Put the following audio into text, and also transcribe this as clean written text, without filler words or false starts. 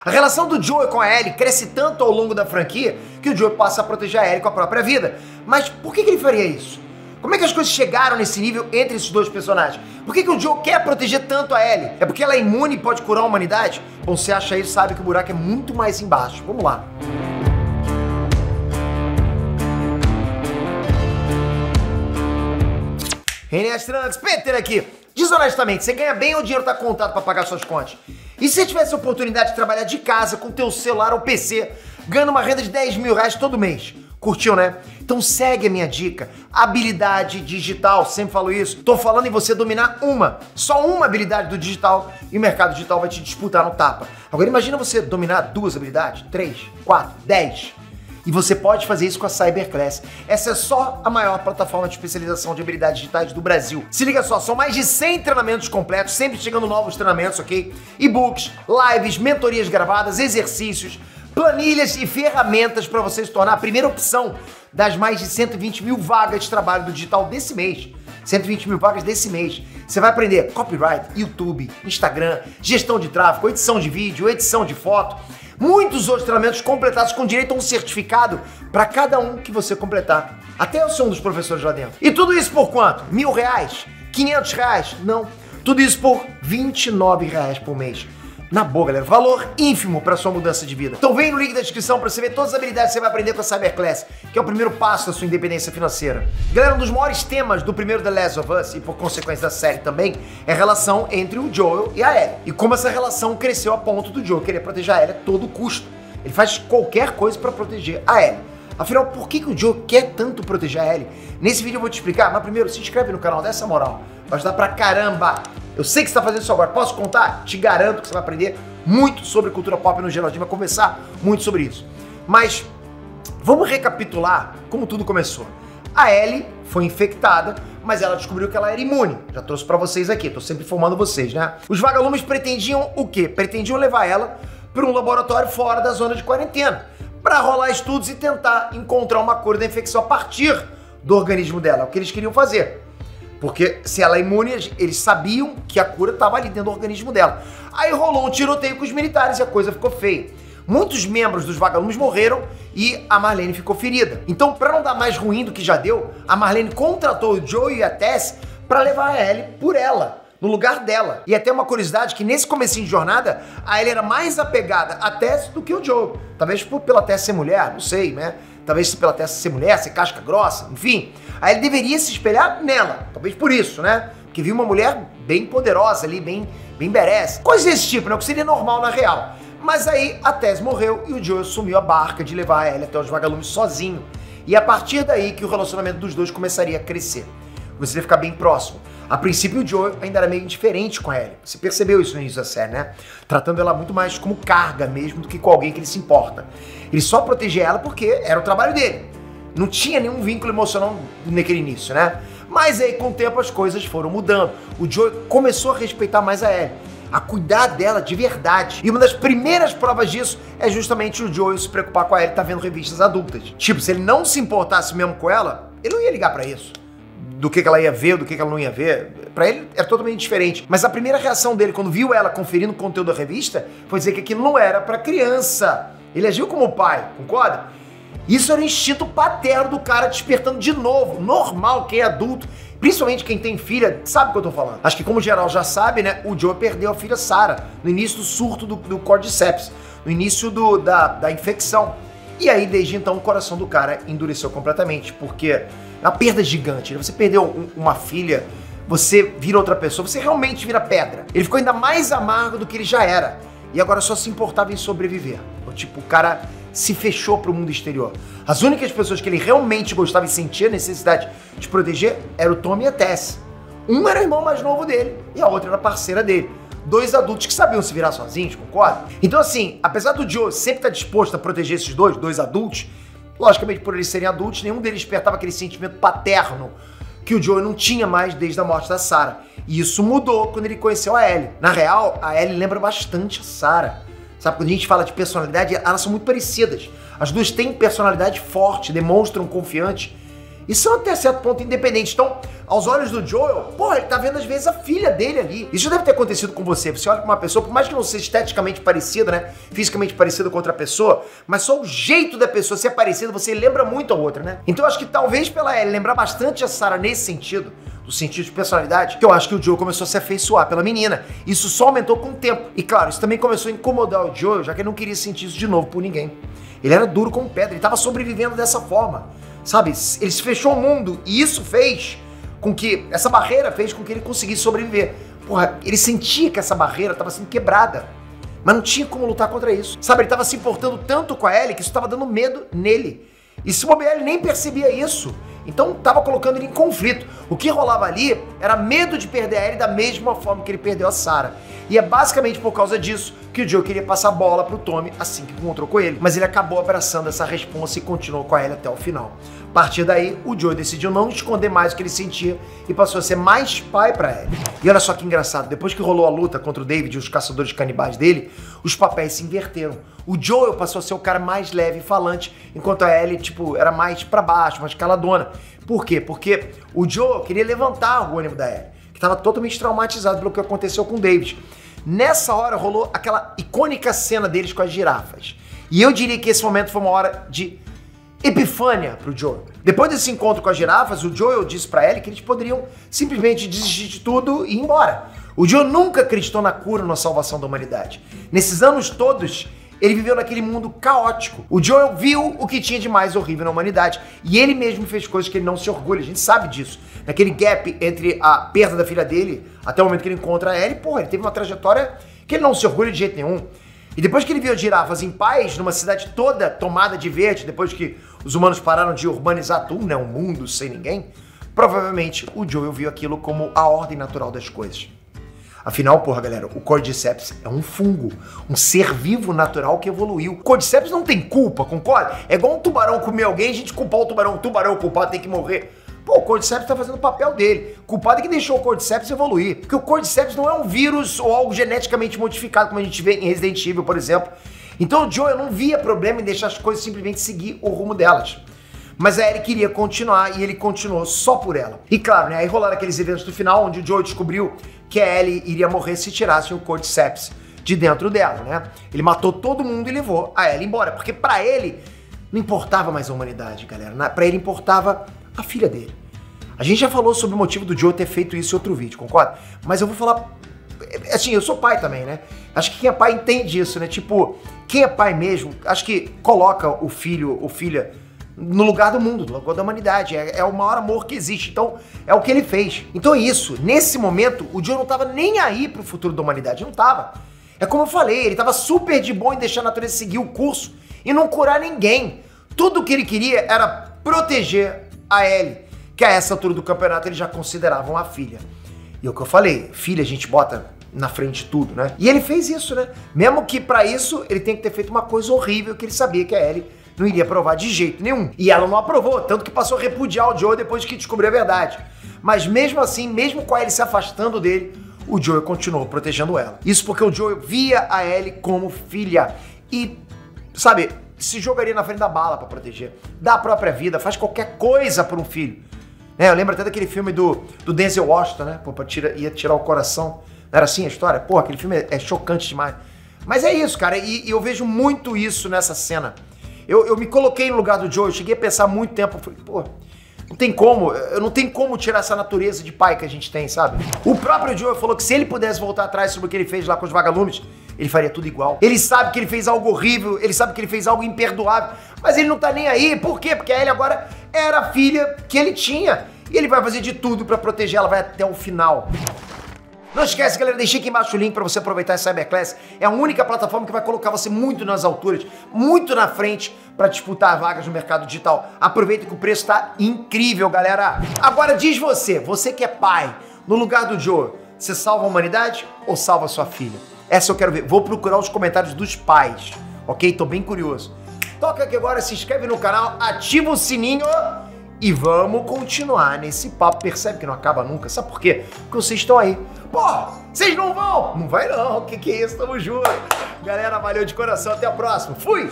A relação do Joey com a Ellie cresce tanto ao longo da franquia que o Joey passa a proteger a Ellie com a própria vida. Mas por que ele faria isso? Como é que as coisas chegaram nesse nível entre esses dois personagens? Por que o Joe quer proteger tanto a Ellie? É porque ela é imune e pode curar a humanidade? Bom, se acha isso, sabe que o buraco é muito mais embaixo. Vamos lá. Enéas Trunks, Peter aqui. Desonestamente, você ganha bem ou o dinheiro tá contado para pagar suas contas? E se você tivesse a oportunidade de trabalhar de casa com teu celular ou PC, ganhando uma renda de 10 mil reais todo mês? Curtiu, né? Então segue a minha dica. Habilidade digital, sempre falo isso. Tô falando em você dominar só uma habilidade do digital e o mercado digital vai te disputar no tapa. Agora imagina você dominar 2 habilidades, 3, 4, 10. E você pode fazer isso com a Cyberclass. Essa é só a maior plataforma de especialização de habilidades digitais do Brasil. Se liga só, são mais de 100 treinamentos completos, sempre chegando novos treinamentos, ok? E-books, lives, mentorias gravadas, exercícios, planilhas e ferramentas para você se tornar a primeira opção das mais de 120 mil vagas de trabalho do digital desse mês. 120 mil vagas desse mês. Você vai aprender copyright, YouTube, Instagram, gestão de tráfego, edição de vídeo, edição de foto, muitos outros treinamentos completados com direito a um certificado para cada um que você completar. Até eu sou um dos professores lá dentro. E tudo isso por quanto? R$1.000? R$500? Não. Tudo isso por R$29 por mês. Na boa, galera, valor ínfimo para sua mudança de vida. Então vem no link da descrição para você ver todas as habilidades que você vai aprender com a Cyberclass, que é o primeiro passo da sua independência financeira. Galera, um dos maiores temas do primeiro The Last of Us, e por consequência da série também, é a relação entre o Joel e a Ellie. E como essa relação cresceu a ponto do Joel querer proteger a Ellie a todo custo. Ele faz qualquer coisa para proteger a Ellie. Afinal, por que o Joel quer tanto proteger a Ellie? Nesse vídeo eu vou te explicar, mas primeiro se inscreve no canal, dá essa moral. Vai ajudar pra caramba. Eu sei que você está fazendo isso agora, posso contar? Te garanto que você vai aprender muito sobre cultura pop no geral, a gente vai conversar muito sobre isso. Mas vamos recapitular como tudo começou. A Ellie foi infectada, mas ela descobriu que ela era imune. Já trouxe pra vocês aqui, tô sempre informando vocês, né? Os vagalumes pretendiam o quê? Pretendiam levar ela para um laboratório fora da zona de quarentena, para rolar estudos e tentar encontrar uma cura da infecção a partir do organismo dela. É o que eles queriam fazer. Porque se ela é imune, eles sabiam que a cura estava ali dentro do organismo dela. Aí rolou um tiroteio com os militares e a coisa ficou feia. Muitos membros dos vagalumes morreram e a Marlene ficou ferida. Então, para não dar mais ruim do que já deu, a Marlene contratou o Joey e a Tess para levar a Ellie por ela, no lugar dela. E até uma curiosidade que nesse comecinho de jornada, a Ellie era mais apegada a Tess do que o Joey. Talvez pela Tess ser mulher, não sei, né? Talvez pela Tess ser mulher, ser casca grossa, enfim. Aí ele deveria se espelhar nela, talvez por isso, né? Porque viu uma mulher bem poderosa ali, bem badass. Coisa desse tipo, né? O que seria normal na real. Mas aí a Tess morreu e o Joel assumiu a barca de levar a Ellie até os vagalumes sozinho. E a partir daí que o relacionamento dos dois começaria a crescer. Você ia ficar bem próximo. A princípio o Joel ainda era meio indiferente com a Ellie. Você percebeu isso no início da série, né? Tratando ela muito mais como carga mesmo do que com alguém que ele se importa. Ele só protegia ela porque era o trabalho dele. Não tinha nenhum vínculo emocional naquele início, né? Mas aí com o tempo as coisas foram mudando. O Joel começou a respeitar mais a Ellie, a cuidar dela de verdade. E uma das primeiras provas disso é justamente o Joel se preocupar com a Ellie tá vendo revistas adultas. Tipo, se ele não se importasse mesmo com ela, ele não ia ligar pra isso. Do que ela ia ver, do que ela não ia ver. Pra ele era totalmente diferente. Mas a primeira reação dele quando viu ela conferindo o conteúdo da revista foi dizer que aquilo não era pra criança. Ele agiu como pai, concorda? Isso era o instinto paterno do cara despertando de novo. Normal, quem é adulto, principalmente quem tem filha, sabe o que eu tô falando. Acho que como geral já sabe, né, o Joe perdeu a filha Sarah no início do surto do Cordyceps, no início da infecção. E aí, desde então, o coração do cara endureceu completamente, porque é uma perda gigante. Você perdeu uma filha, você vira outra pessoa, você realmente vira pedra. Ele ficou ainda mais amargo do que ele já era. E agora só se importava em sobreviver. Tipo, o cara se fechou pro mundo exterior. As únicas pessoas que ele realmente gostava e sentia necessidade de proteger eram o Tommy e a Tess. Um era o irmão mais novo dele e a outra era a parceira dele. Dois adultos que sabiam se virar sozinhos, concorda? Então assim, apesar do Joe sempre estar disposto a proteger esses dois adultos, logicamente por eles serem adultos, nenhum deles despertava aquele sentimento paterno que o Joe não tinha mais desde a morte da Sarah. E isso mudou quando ele conheceu a Ellie. Na real, a Ellie lembra bastante a Sarah. Sabe, quando a gente fala de personalidade, elas são muito parecidas. As duas têm personalidade forte, demonstram confiante. E são até certo ponto independentes. Então, aos olhos do Joel, porra, ele tá vendo às vezes a filha dele ali. Isso já deve ter acontecido com você. Você olha pra uma pessoa, por mais que não seja esteticamente parecida, né? Fisicamente parecida com outra pessoa, mas só o jeito da pessoa ser parecida, você lembra muito a outra, né? Então eu acho que talvez pela Ellie lembrar bastante a Sarah nesse sentido, do sentido de personalidade, que eu acho que o Joel começou a se afeiçoar pela menina. Isso só aumentou com o tempo. E claro, isso também começou a incomodar o Joel, já que ele não queria sentir isso de novo por ninguém. Ele era duro como pedra, ele tava sobrevivendo dessa forma. Sabe, ele se fechou o mundo e isso fez com que, essa barreira fez com que ele conseguisse sobreviver. Porra, ele sentia que essa barreira estava sendo quebrada, mas não tinha como lutar contra isso. Sabe, ele estava se importando tanto com a Ellie que isso estava dando medo nele. E se bobear, ele nem percebia isso. Então estava colocando ele em conflito. O que rolava ali era medo de perder a Ellie da mesma forma que ele perdeu a Sarah. E é basicamente por causa disso que o Joe queria passar a bola pro Tommy assim que encontrou com ele. Mas ele acabou abraçando essa responsa e continuou com a Ellie até o final. A partir daí, o Joe decidiu não esconder mais o que ele sentia e passou a ser mais pai pra Ellie. E olha só que engraçado, depois que rolou a luta contra o David e os caçadores canibais dele, os papéis se inverteram. O Joel passou a ser o cara mais leve e falante, enquanto a Ellie, tipo, era mais pra baixo, mais caladona. Por quê? Porque o Joel queria levantar o ânimo da Ellie, que estava totalmente traumatizado pelo que aconteceu com o David. Nessa hora rolou aquela icônica cena deles com as girafas. E eu diria que esse momento foi uma hora de epifânia pro Joel. Depois desse encontro com as girafas, o Joel disse pra Ellie que eles poderiam simplesmente desistir de tudo e ir embora. O Joel nunca acreditou na cura ou na salvação da humanidade. Nesses anos todos, ele viveu naquele mundo caótico. O Joel viu o que tinha de mais horrível na humanidade. E ele mesmo fez coisas que ele não se orgulha. A gente sabe disso. Naquele gap entre a perda da filha dele até o momento que ele encontra a Ellie, porra, ele teve uma trajetória que ele não se orgulha de jeito nenhum. E depois que ele viu as girafas em paz, numa cidade toda tomada de verde, depois que os humanos pararam de urbanizar tudo, né, um mundo sem ninguém, provavelmente o Joel viu aquilo como a ordem natural das coisas. Afinal, porra, galera, o Cordyceps é um fungo, um ser vivo natural que evoluiu. O Cordyceps não tem culpa, concorda? É igual um tubarão comer alguém, a gente culpar o tubarão culpado tem que morrer. Pô, o Cordyceps tá fazendo o papel dele. O culpado é que deixou o Cordyceps evoluir. Porque o Cordyceps não é um vírus ou algo geneticamente modificado, como a gente vê em Resident Evil, por exemplo. Então o Joel não via problema em deixar as coisas simplesmente seguir o rumo delas. Mas a Ellie queria continuar e ele continuou só por ela. E claro, né, aí rolaram aqueles eventos do final, onde o Joel descobriu que a Ellie iria morrer se tirassem o Cordyceps de dentro dela, né? Ele matou todo mundo e levou a Ellie embora, porque pra ele não importava mais a humanidade, galera. Pra ele importava a filha dele. A gente já falou sobre o motivo do Joel ter feito isso em outro vídeo, concorda? Mas eu vou falar... Assim, eu sou pai também, né? Acho que quem é pai entende isso, né? Tipo, quem é pai mesmo, acho que coloca o filho ou filha no lugar do mundo, no lugar da humanidade. É o maior amor que existe. Então, é o que ele fez. Então é isso. Nesse momento, o Joel não tava nem aí pro futuro da humanidade. Não tava. É como eu falei, ele tava super de bom em deixar a natureza seguir o curso e não curar ninguém. Tudo o que ele queria era proteger a Ellie, que a essa altura do campeonato eles já consideravam a filha. E é o que eu falei, filha a gente bota na frente de tudo, né? E ele fez isso, né? Mesmo que pra isso ele tem que ter feito uma coisa horrível que ele sabia que a Ellie não iria aprovar de jeito nenhum. E ela não aprovou, tanto que passou a repudiar o Joel depois que descobriu a verdade. Mas mesmo assim, mesmo com a Ellie se afastando dele, o Joel continuou protegendo ela. Isso porque o Joel via a Ellie como filha e, sabe, se jogaria na frente da bala pra proteger. Dá a própria vida, faz qualquer coisa por um filho. Eu lembro até daquele filme do Denzel Washington, né? Pô, ia tirar o coração. Não era assim a história? Pô, aquele filme é chocante demais. Mas é isso, cara, e eu vejo muito isso nessa cena. Eu me coloquei no lugar do Joel, eu cheguei a pensar muito tempo, eu falei, pô, não tem como, eu não tenho como tirar essa natureza de pai que a gente tem, sabe? O próprio Joel falou que se ele pudesse voltar atrás sobre o que ele fez lá com os vagalumes, ele faria tudo igual. Ele sabe que ele fez algo horrível, ele sabe que ele fez algo imperdoável, mas ele não tá nem aí. Por quê? Porque a Ellie agora era a filha que ele tinha. E ele vai fazer de tudo pra proteger ela, vai até o final. Não esquece, galera, deixei aqui embaixo o link pra você aproveitar essa Cyberclass. É a única plataforma que vai colocar você muito nas alturas, muito na frente pra disputar vagas no mercado digital. Aproveita que o preço tá incrível, galera. Agora diz você que é pai, no lugar do Joel, você salva a humanidade ou salva a sua filha? Essa eu quero ver. Vou procurar os comentários dos pais, ok? Tô bem curioso. Toca aqui agora, se inscreve no canal, ativa o sininho e vamos continuar nesse papo. Percebe que não acaba nunca. Sabe por quê? Porque vocês estão aí. Porra, vocês não vão? Não vai não. O que é isso? Tamo junto. Galera, valeu de coração. Até a próxima. Fui!